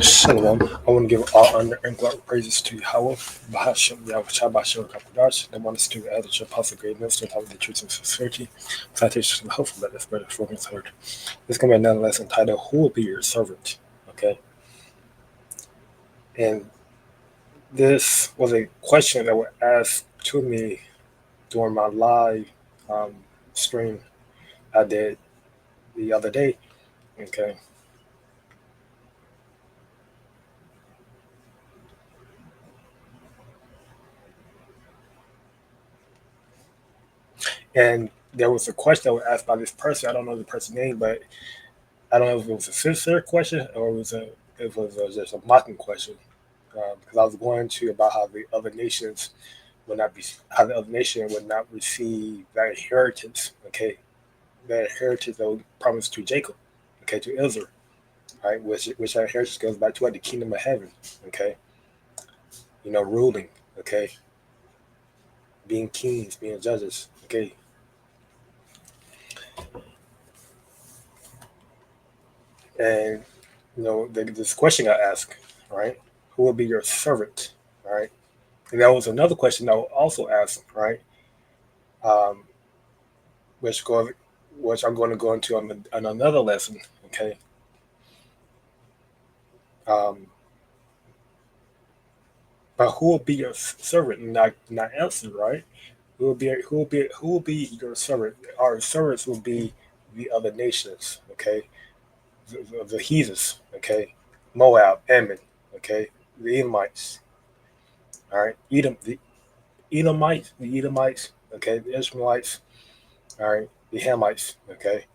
Shalom. I want to give all honor and glory praises to Yahweh, Bahashim, Yahweh, Shabbat, Kapudash, the one is to add the apostle greatness, and the truth and sincerity, citation and hopeful that this better for his heard. This is going to be another lesson titled, Who Will Be Your Servant? Okay. And this was a question that was asked to me during my live um, stream I did the other day. Okay. And there was a question that was asked by this person. I don't know the person's name, but I don't know if it was a sincere question or it was just a mocking question. Because I was going to about how the other nations would not be how the other nation would not receive that inheritance. Okay, that inheritance that was promised to Jacob. Okay, to Israel. Right, which that inheritance goes back to what the kingdom of heaven. Okay, ruling. Okay, being kings, being judges. Okay, and this question I asked. Right, who will be your servant? Right. And that was another question that was also asked, right? Um, which go, which I'm going to go into on another lesson, okay? Um, but who will be your servant? Not answer, right? Who will be your servant? Our servants will be the other nations, okay? The heathens, okay? Moab, Ammon, okay? The Edomites, all right? The Edomites, okay? The Ishmaelites, all right? The Hamites, okay?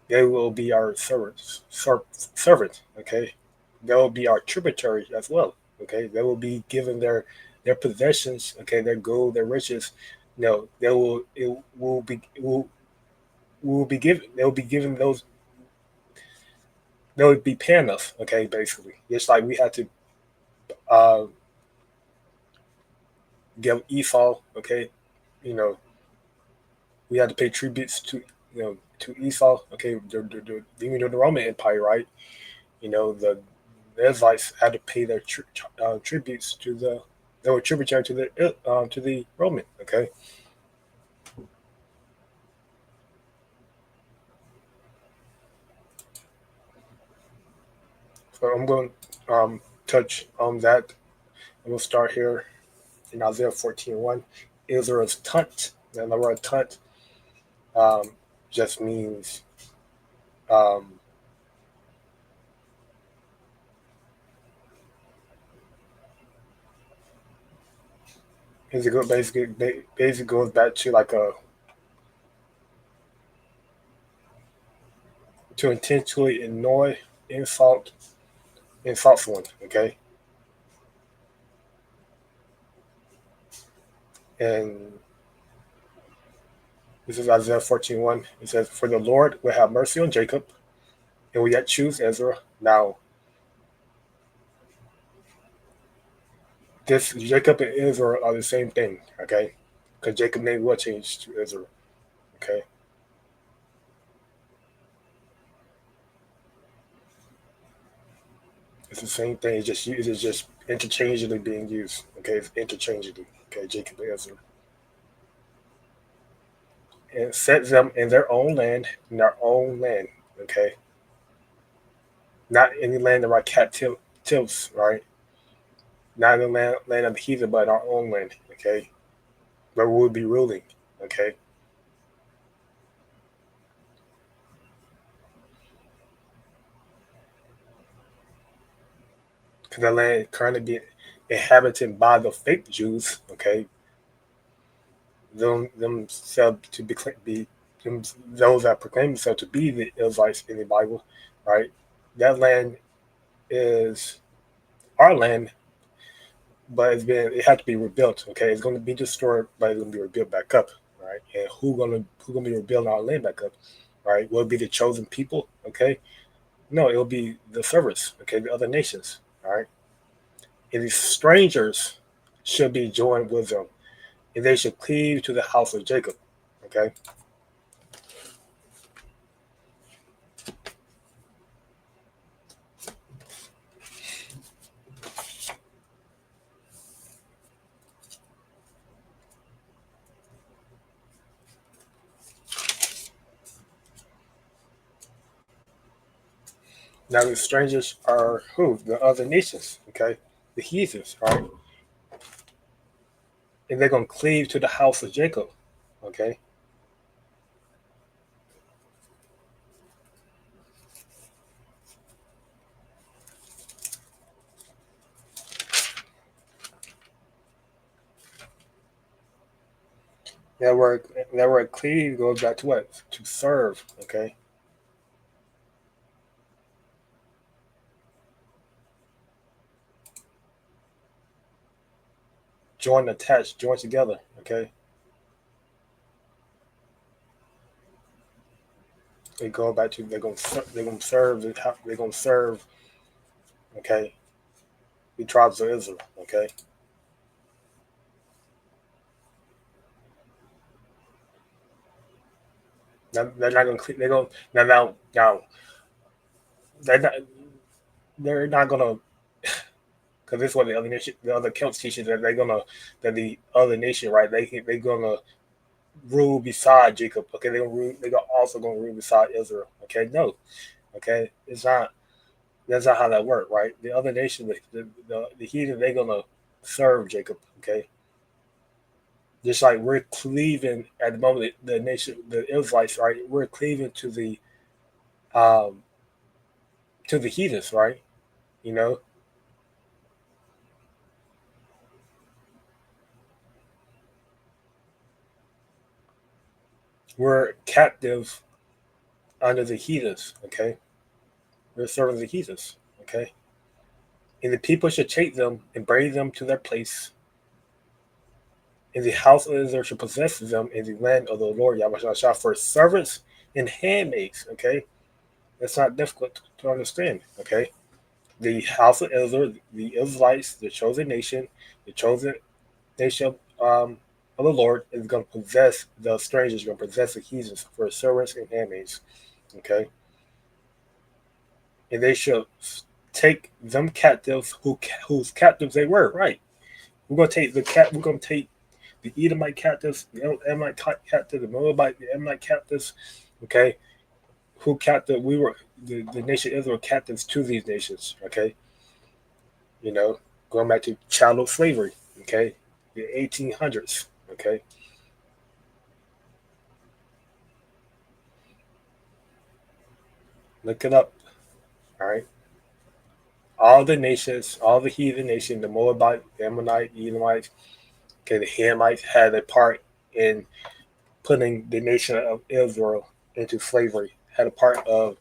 They will be our servant. Okay, they will be our tributary as well. Okay, they will be given their possessions. Okay, their gold, their riches. No, they will. It will be given. They will be given those. They will be paying us. Okay, basically, just like we had to uh, give Esau. Okay, you know, we had to pay tributes to Esau. Okay, even the Roman Empire, right? The Israelites had to pay their tributes to the they were tributary to the Roman. Okay, so I'm going to touch on that. I'm going to start here in Isaiah 14:1. Israel's tunt. And the word tunt um, just means um, basically goes back to like a to intentionally annoy, insult, insult someone. Okay, and this is Isaiah 14:1. It says, "For the Lord will have mercy on Jacob, and will yet choose Ezra." Now, this Jacob and Israel are the same thing, okay? Because Jacob name will change to Israel, okay? It's the same thing. It's just interchangeably being used, okay? It's interchangeably, okay? Jacob and Israel, and set them in their own land, okay? Not any land of our captives, right? Not in the land of the heathen, but our own land, okay? Where we'll be ruling, okay? Because the land currently being inhabited by the fake Jews, okay, themselves to be those that proclaim themselves to be the Israelites in the Bible, right? That land is our land, but it had to be rebuilt. Okay, it's going to be destroyed, but it's going to be rebuilt back up, right? And who gonna be rebuilding our land back up, right? Will it be the chosen people? Okay, no, it'll be the servants. Okay, the other nations, all right. And these strangers should be joined with them, and they should cleave to the house of Jacob. Okay, Now the strangers are who? The other nations, okay? The heathens, right? And they're gonna cleave to the house of Jacob, okay? That word cleave goes back to what? To serve, okay? Join, attach, join together, okay? They go back to they're gonna serve they're gonna serve, okay? The tribes of Israel, okay? Now, they're not gonna they're going now they're not they're not gonna because this is what the other nation, the other Celts teaches that they're gonna that the other nation, right? They're gonna rule beside Jacob. Okay, they're gonna rule, they're also gonna rule beside Israel. Okay, no, okay, it's not. That's not how that works, right? The other nation, the heathen, they're gonna serve Jacob. Okay, just like we're cleaving at the moment, the nation, the Israelites, right? We're cleaving um to the heathens, right? You know, we're captive under the heathens. Okay, we're serving the heathens. Okay, and the people should take them and bring them to their place. And the house of Israel shall possess them in the land of the Lord Yahweh Shah for servants and handmaids. Okay, that's not difficult to understand. Okay, the house of Israel, the Israelites, the chosen nation, the chosen nation of the Lord is going to possess the strangers, going to possess the heathens for servants and handmaids. Okay, and they shall take them captives whose captives they were. Right, we're going to take the cat. We're going to take the Edomite captives, the Ammonite captives, the Moabite, the Ammonite captives. Okay, who captive? We were the nation Israel captives to these nations. Okay, you know, going back to chattel slavery. Okay, the 1800s. Okay, look it up. All right, all the nations, all the heathen nations, the Moabite, the Ammonite, the Edomites, okay, the Hamites had a part in putting the nation of Israel into slavery. Had a part of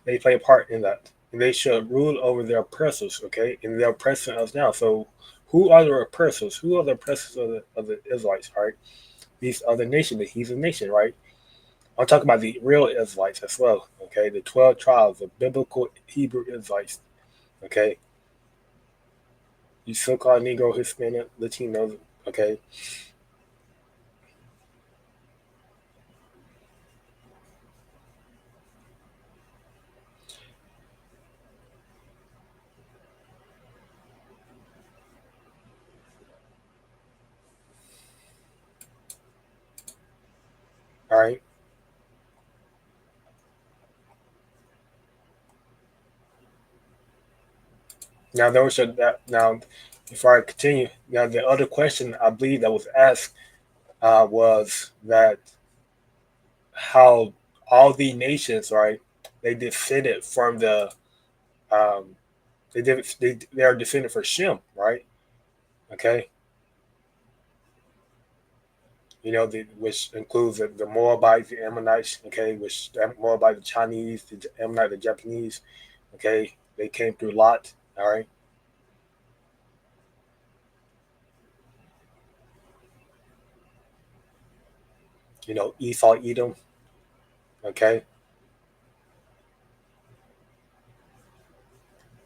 they play a part in that. And they should rule over their oppressors, okay? And they're oppressing us now. So who are the oppressors? Who are the oppressors of the Israelites, right? These other nations, the heathen nation, right? I'm talking about the real Israelites as well, okay? The 12 tribes, the biblical Hebrew Israelites, okay? You so-called Negro, Hispanic, Latinos, okay? All right? Now, those are that. Now, before I continue, now the other question I believe that was asked was that how all the nations, right? They descended from the um, they are descended from Shem, right? Okay, which includes the Moabites, the Ammonites, okay, which the Moabite, the Chinese, the Ammonite, the Japanese, okay, they came through Lot, all right. Esau, Edom, okay,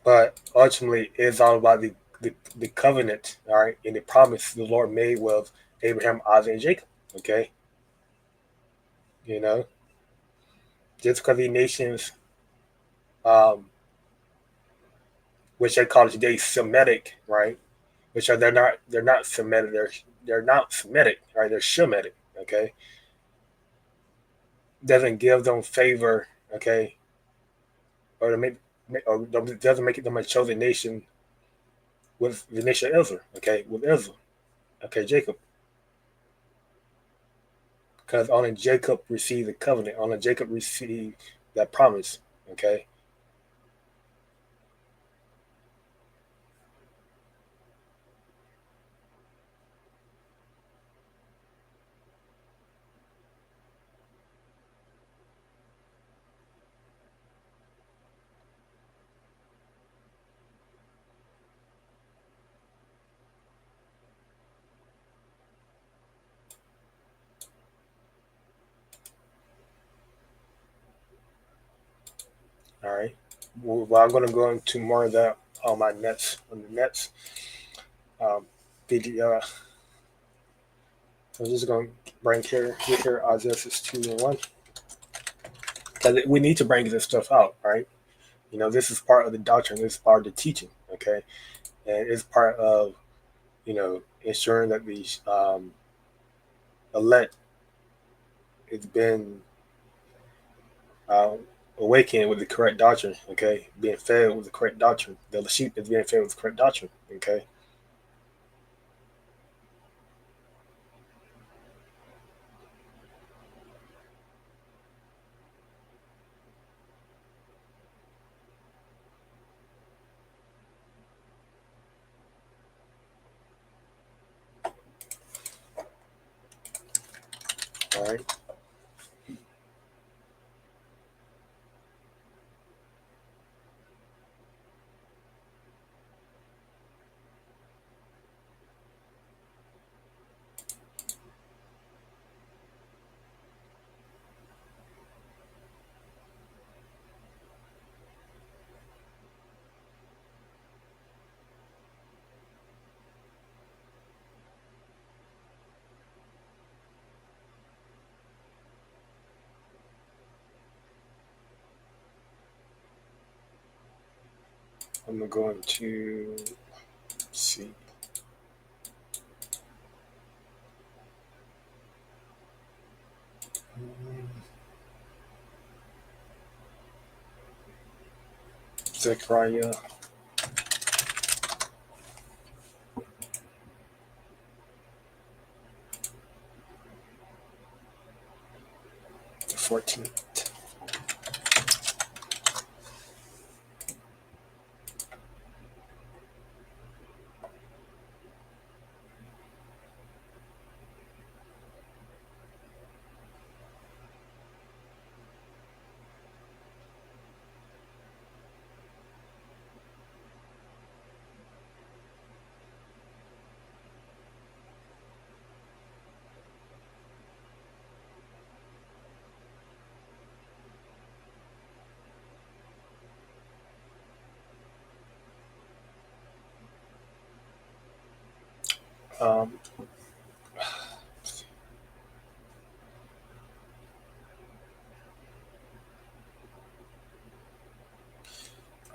but ultimately it's all about the covenant, all right, and the promise the Lord made with Abraham, Isaac, and Jacob, okay, you know, just because the nations, um, which they call today Semitic, right? Which are they're not Semitic, they're not Semitic, right? They're Shemitic, okay? Doesn't give them favor, okay, or to or doesn't make them a chosen nation with the nation of Israel, okay, with Israel, okay, Jacob, because only Jacob received the covenant, only Jacob received that promise, okay. All right. Well, I'm going to go into more of that on my next um, video. So I'm just going to bring here Isaiah 2:1, because we need to bring this stuff out, right? You know, this is part of the doctrine. This is part of the teaching, okay, and it's part of ensuring that the elect has been uh, awakened with the correct doctrine, okay, being fed with the correct doctrine. The sheep is being fed with the correct doctrine, okay. All right. I'm going to see. Zechariah 14. Um,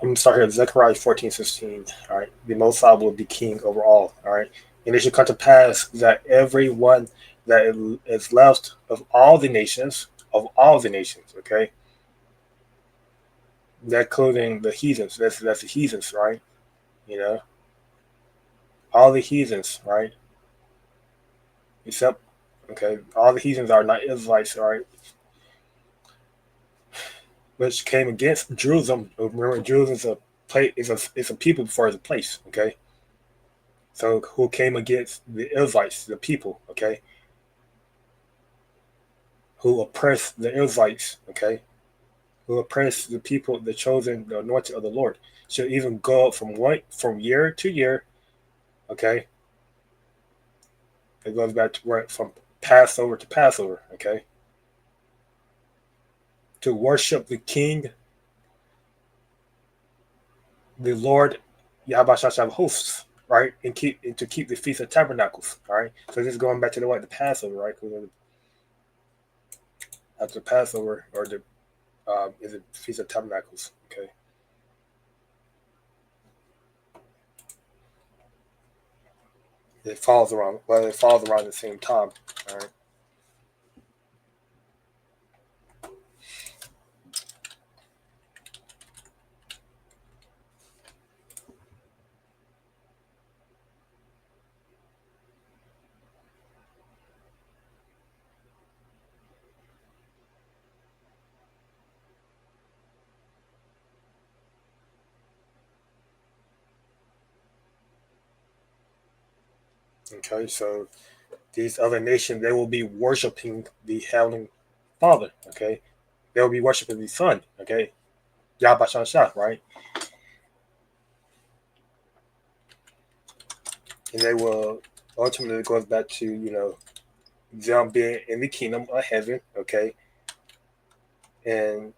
I'm gonna start here. Zechariah 14:16. All right. The Most High will be king over all. All right. And it shall come to pass that everyone that is left of all the nations, okay, that including the heathens. That's the heathens, right? You know, all the heathens, right? Except, okay, all the heathens are not Israelites, all right? Which came against Jerusalem. Remember, Jerusalem is a place, is a people before it's a place, okay? So who came against the Israelites, the people, okay? Who oppressed the Israelites, okay? Who oppressed the people, the chosen, the anointed of the Lord. Should even go up from year to year, okay? It goes back to where from Passover to Passover, okay? To worship the King, the Lord, Yahweh Shasham hosts, right? And to keep the Feast of Tabernacles, all right? So this is going back to the Passover, right? Because after Passover, or the is it Feast of Tabernacles, okay? It falls around the same time, all right? Okay, so these other nations, they will be worshiping the Heavenly Father. Okay, they will be worshiping the Son. Okay, Yahweh Shah, right? And they will ultimately it goes back to them being in the kingdom of heaven. Okay, and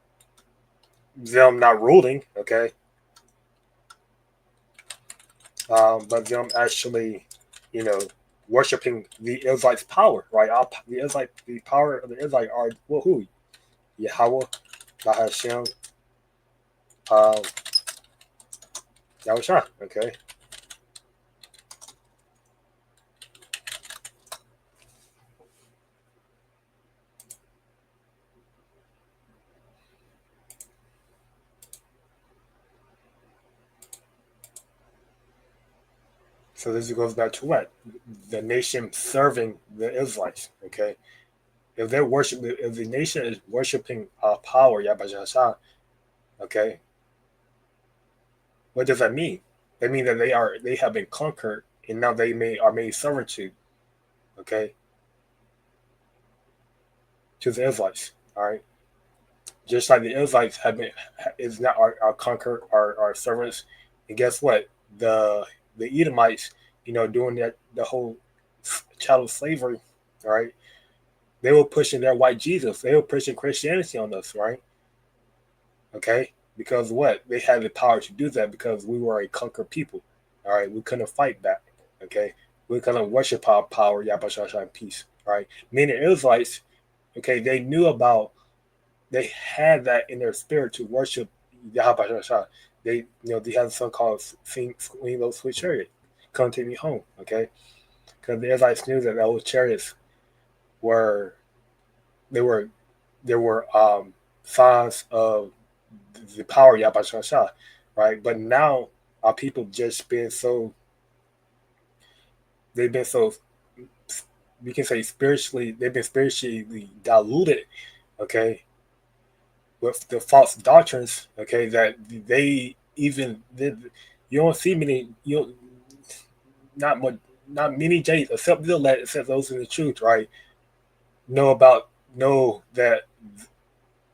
them not ruling. Okay, but them actually, you know, worshiping the Israelites' power. Right, the Israelite, the power of the Israelite are well, who Yahweh, Bahashem, um, Yahweh. Okay. So this goes back to what? The nation serving the Israelites. Okay. If the nation is worshiping power, Yabashasha, okay, what does that mean? That means that they have been conquered and now are made servitude, okay, to the Israelites. All right. Just like the Israelites have been is not our conquered, our servants. And guess what? The Edomites, doing that the whole chattel slavery, all right, they were pushing their white Jesus. They were pushing Christianity on us, right? Okay, because what they had the power to do that because we were a conquered people. All right, we couldn't fight back. Okay, we couldn't worship our power, Yabashasha, and peace. All right, many Israelites, okay, they knew about, they had that in their spirit to worship Yahweh. They had a song called "Swing Those Sweet Chariot, Come Take Me Home." Okay, because the Israelites knew that those chariots were they were there were signs of the power of Yahweh, right? But now our people just been so they've been so we can say spiritually they've been spiritually diluted, okay, with the false doctrines, okay, that they even did. You don't see many, not much, not many Jays except the elect, except those in the truth, right? Know about know that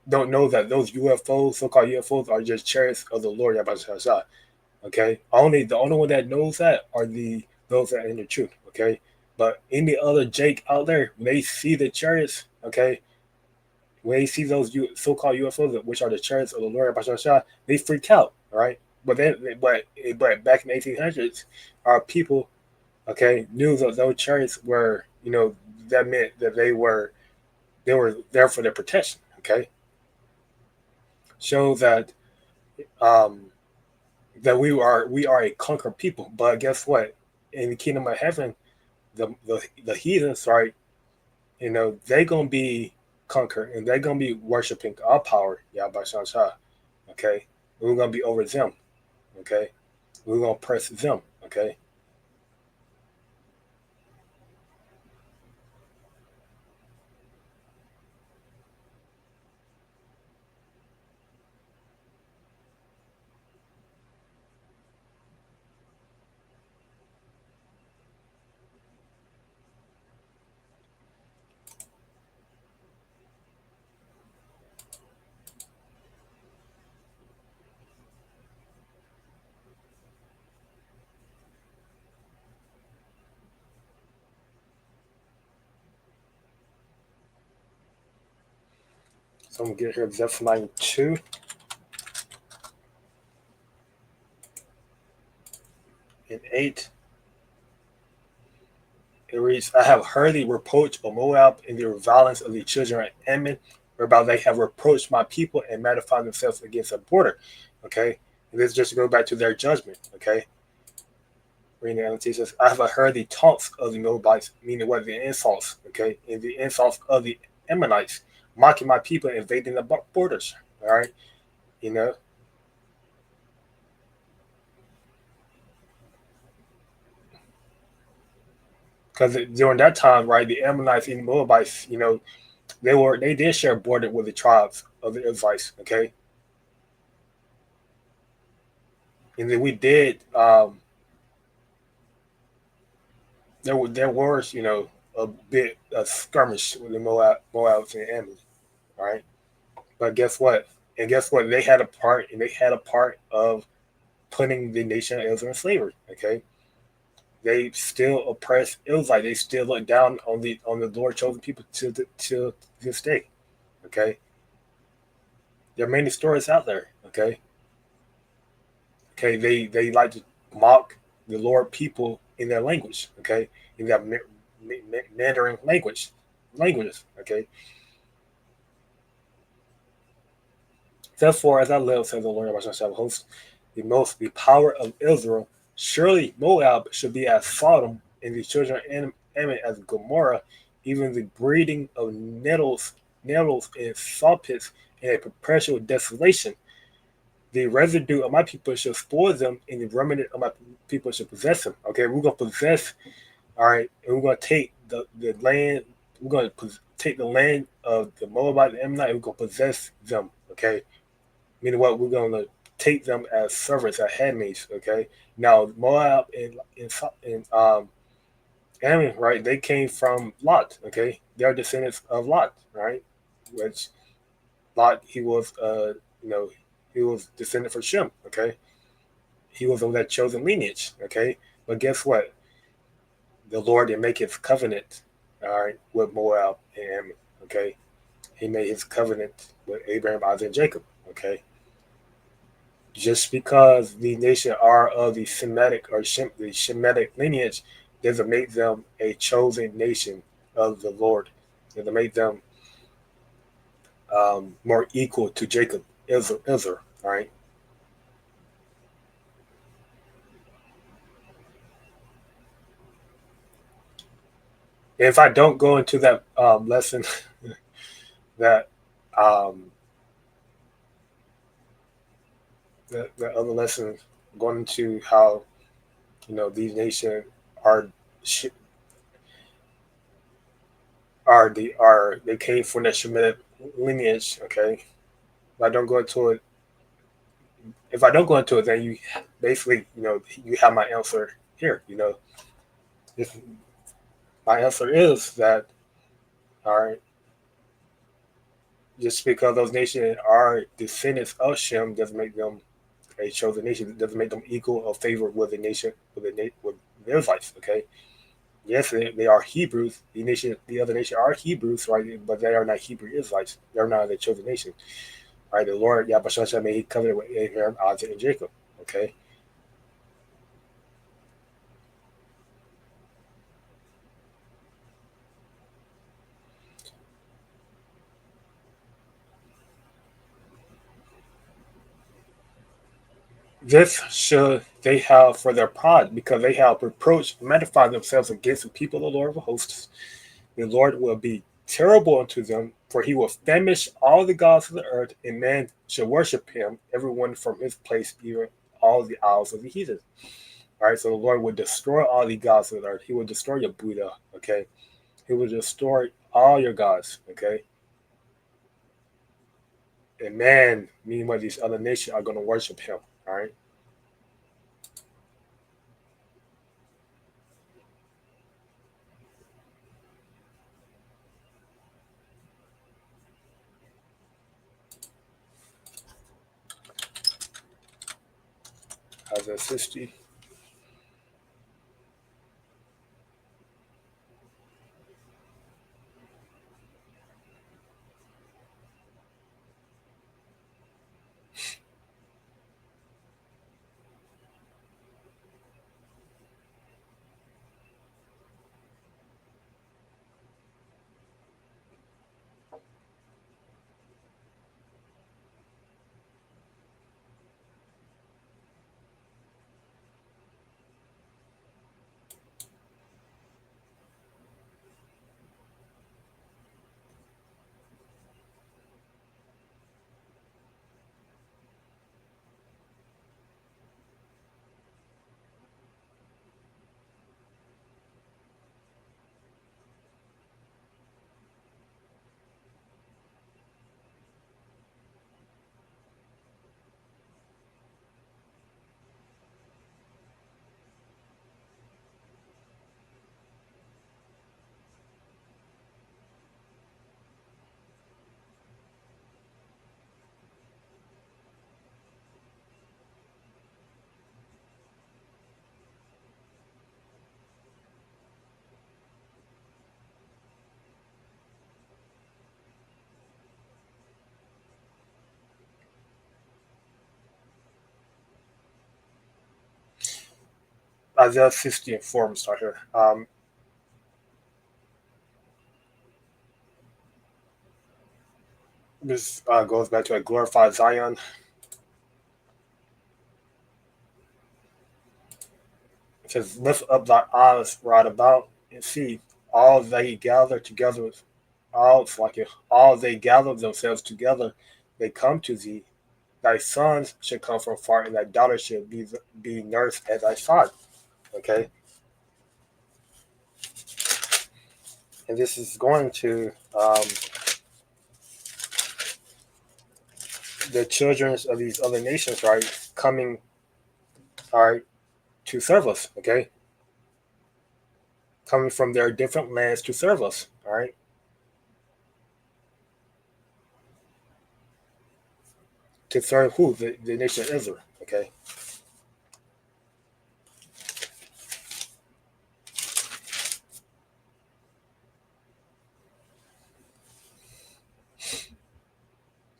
don't know that those UFOs, so-called UFOs, are just chariots of the Lord. Okay, the only one that knows that are those that are in the truth. Okay, but any other Jake out there, when they see the chariots, okay, when they see those so-called UFOs, which are the chariots of the Lord, they freak out, right? But back in the 1800s, our people, okay, knew that those chariots were, that meant that they were there for their protection. Okay, show um, that we are a conquered people. But guess what? In the kingdom of heaven, the heathens, right? They're gonna be conquered and they're gonna be worshiping our power, Yahweh Shah. Okay, we're gonna be over them. Okay, we're gonna press them. Okay, so I'm gonna get here Zephaniah 2:8. It reads, I have heard the reproach of Moab and the violence of the children of Ammon, whereby they have reproached my people and magnified themselves against the border. Okay. And this just goes back to their judgment. Okay. Reading the NLT says, I have heard the taunts of the Moabites, meaning what the insults, okay, and the insults of the Ammonites, mocking my people, invading the borders. All right. You know, because during that time, right, the Ammonites and the Moabites, they did share a border with the tribes of the Israelites. Okay. And then we did there was, a bit of skirmish with the Moabs and Ammon, right? But guess what? And guess what? They had a part, and they had a part of putting the nation of Israel in slavery. Okay, they still oppress Israelites. They still look down on the Lord chosen people to this day. Okay, there are many stories out there. Okay, they like to mock the Lord people in their language. Okay, in their Mandarin languages. Okay, therefore, as I live, says the Lord of shall host the power of Israel. Surely Moab should be as Sodom, and the children of Ammon as Gomorrah, even the breeding of nettles and saw pits in a perpetual desolation. The residue of my people shall spoil them, and the remnant of my people shall possess them. Okay, we're gonna possess, all right, and we're gonna take the land. We're gonna take the land of the Moabite and Ammonite. And we're gonna possess them. Okay, meaning what, we're gonna take them as servants, as handmaids. Okay, now Moab and Ammon, right? They came from Lot. Okay, they're descendants of Lot, right? Which Lot, you know he was descendant from Shem. Okay, he was of that chosen lineage. Okay, but guess what? The Lord didn't make His covenant, all right, with Moab and Ammon. Okay, He made His covenant with Abraham, Isaac, and Jacob. Okay, just because the nation are of the Semitic or the Shemitic lineage doesn't make them a chosen nation of the Lord. Doesn't make them more equal to Jacob, Israel, all right? And if I don't go into that lesson, that um, the other lesson, going into how these nations are they came from that Shemitic lineage. Okay, if I don't go into it, then you basically, you have my answer here. If my answer is that, all right, just because those nations are descendants of Shem doesn't make them a chosen nation. It doesn't make them equal or favor with the nation with the Israelites. Okay, yes, they are Hebrews. The other nation are Hebrews, right? But they are not Hebrew Israelites. They're not the chosen nation, right? The Lord Yahweh made a covenant with Abraham, Isaac, and Jacob. Okay, this should they have for their pride, because they have reproached, magnified themselves against the people of the Lord of hosts. The Lord will be terrible unto them, for he will famish all the gods of the earth, and man shall worship him, everyone from his place, even all the isles of the heathen. All right, so the Lord will destroy all the gods of the earth. He will destroy your Buddha, okay? He will destroy all your gods, okay? And man, meanwhile, these other nations are going to worship him, all right? Isaiah 60. Isaiah 60 and 4, I'm start here. This goes back to a glorified Zion. It says, lift up thy eyes right about and see all they gather together with all it's like if all they gather themselves together, they come to thee. Thy sons should come from far, and thy daughters should be nursed at thy side. Okay, and this is going to the children of these other nations, right? Coming, all right, to serve us. Okay, coming from their different lands to serve us. All right, to serve who? The nation of Israel. Okay,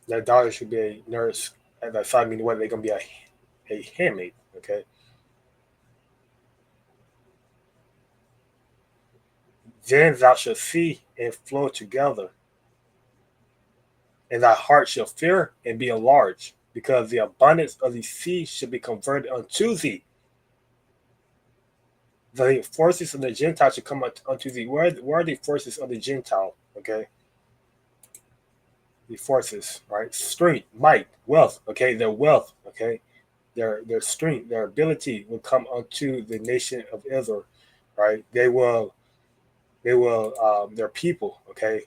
their daughters should be a nurse at thy side, meaning whether they're gonna be a handmaid. Okay, then thou shalt see and flow together, and thy heart shall fear and be enlarged, because the abundance of the sea should be converted unto thee. The forces of the Gentile should come unto thee. Where are the forces of the Gentile? Okay, the forces, right? Strength, might, wealth. Okay, their wealth. Okay, their strength, their ability will come unto the nation of Israel, right? They will their people. Okay,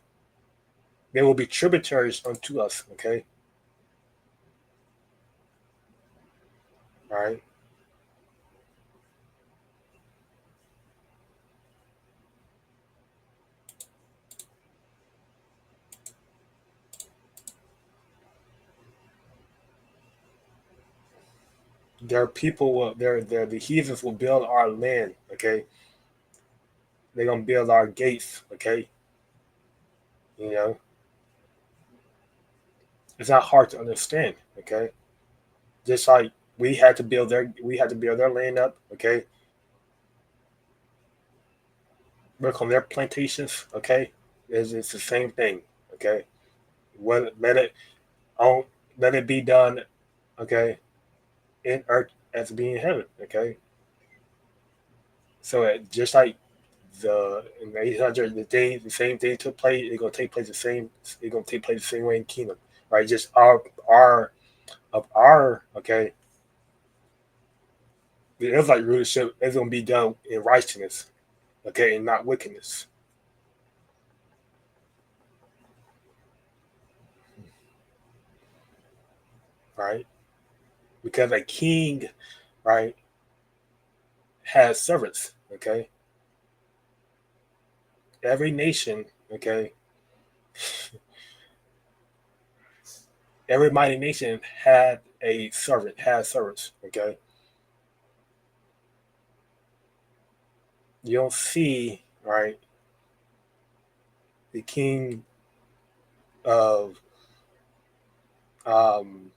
they will be tributaries unto us. Okay, all right. Their people will, their the heathens will build our land. Okay, they're gonna build our gates. Okay, you know it's not hard to understand. Okay, just like we had to build their land up. Okay, work on their plantations. Okay, it's the same thing. Okay, let it on let it be done. Okay, in earth as being in heaven. Okay, so just like the in the 800 the same thing took place, it's gonna take place the same. It's gonna take place the same way in kingdom, right? Just our of our okay. The Israelite rulership is gonna be done in righteousness, okay, and not wickedness, right? Because a king, right, has servants, okay. Every nation, okay, every mighty nation had a servant, has servants, okay. You don't see, right, the king of um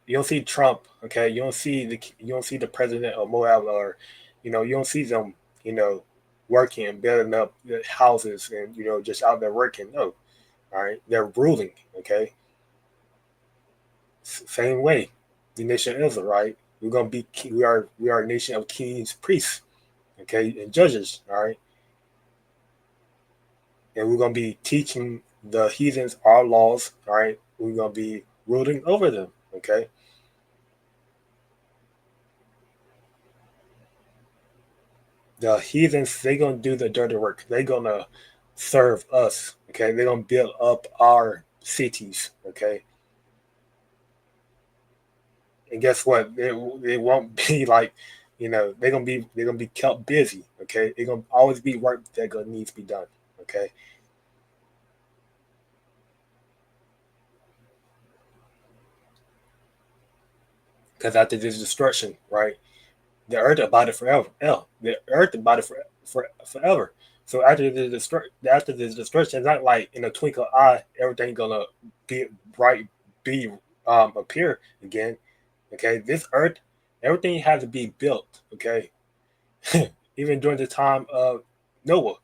you don't see Trump, okay. You don't see the president of Moab, or you don't see them, you know, working and building up the houses and just out there working. No, all right, they're ruling, okay. Same way, the nation of Israel, right? We are a nation of kings, priests, okay, and judges, all right, and we're gonna be teaching the heathens our laws, all right. We're gonna be ruling over them, okay. The heathens, they gonna do the dirty work. They gonna serve us. Okay, they gonna build up our cities. Okay, and guess what? They won't be like, they're gonna be kept busy. Okay, they're gonna always be work that gonna need to be done. Okay, because after this destruction, right, the earth abided forever. The earth abided forever. So after this destruction, it's not like in a twinkle of eye, everything gonna be right, be appear again. Okay, this earth, everything has to be built. Okay, even during the time of Noah,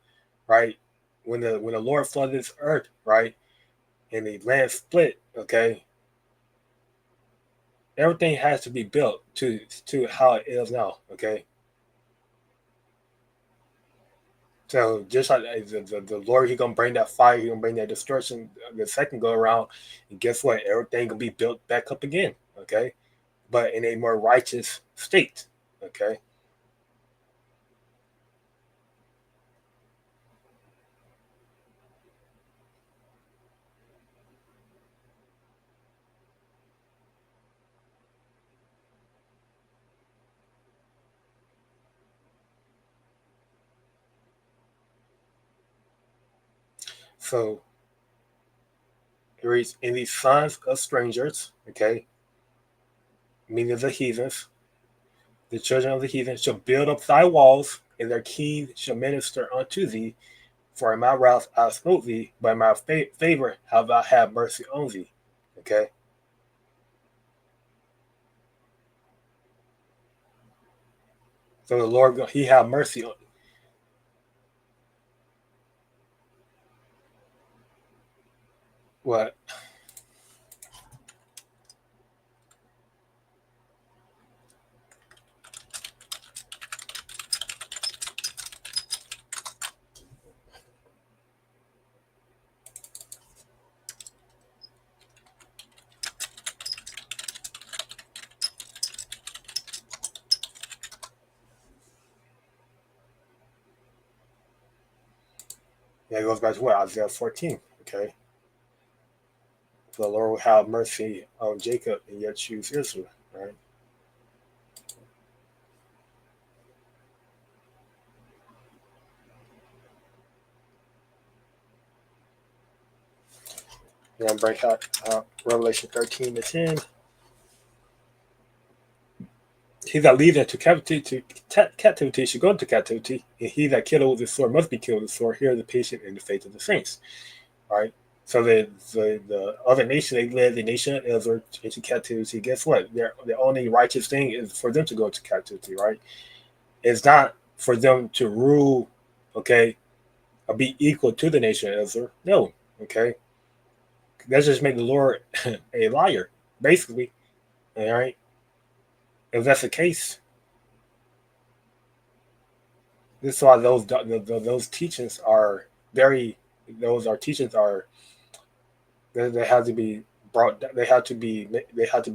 right? When the Lord flooded this earth, right, and the land split, okay, everything has to be built to how it is now, okay. So just like the Lord, He gonna bring that fire, He gonna bring that destruction the second go around, and guess what? Everything gonna be built back up again, okay, but in a more righteous state, okay. So it reads, "In these sons of strangers, okay, meaning the heathens, the children of the heathen shall build up thy walls, and their king shall minister unto thee. For in my wrath I smote thee, but in my favor have I had mercy on thee." Okay, so the Lord, He have mercy on what? Yeah, it goes back to what Isaiah 14. Okay, so the Lord will have mercy on Jacob and yet choose Israel. Right. We're gonna break out Revelation 13:10. He that leadeth into captivity should go into captivity, and he that killeth with the sword must be killed with the sword. Here is the patient and the faith of the saints. All right. So the other nation, they led the nation of Israel into captivity. Guess what? The only righteous thing is for them to go into captivity, right? It's not for them to rule, okay, or be equal to the nation of Israel. No, okay. That's just make the Lord a liar, basically. All right. If that's the case, this is why those teachings are very. Those are teachings are they have to be brought. They have to be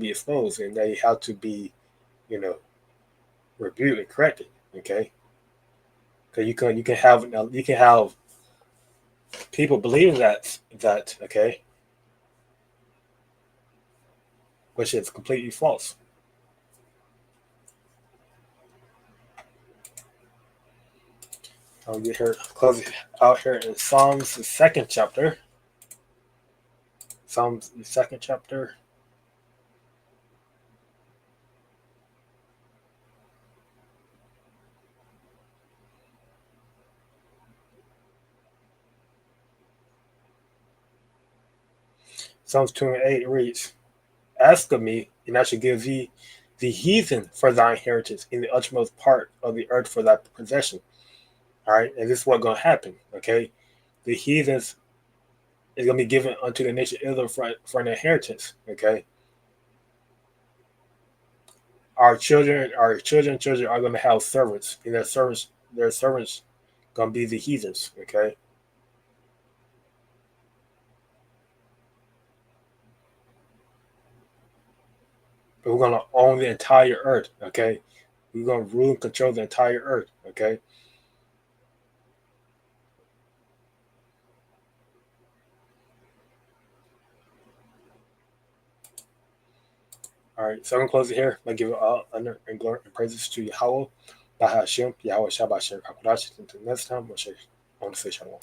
exposed, and they have to be, you know, rebuke and correct it. Okay, because you can have people believing that okay, which is completely false. I'll get here close it out here in Psalms the second chapter. Psalms the second chapter. Psalms 2:8 reads, "Ask of me, and I shall give thee the heathen for thine inheritance, in the uttermost part of the earth for thy possession." All right, and this is what's going to happen. Okay, the heathens is going to be given unto the nation of Israel for an inheritance. Okay, our children are going to have servants, and their servants going to be the heathens. Okay, but we're going to own the entire earth. Okay, we're going to rule and control the entire earth. Okay, all right. So I'm going to close it here. I give all honor and glory and praises to Yahweh, Bahashem, Yahweh Shabbat Shem Until next time, we'll say, on the fish. Shalom.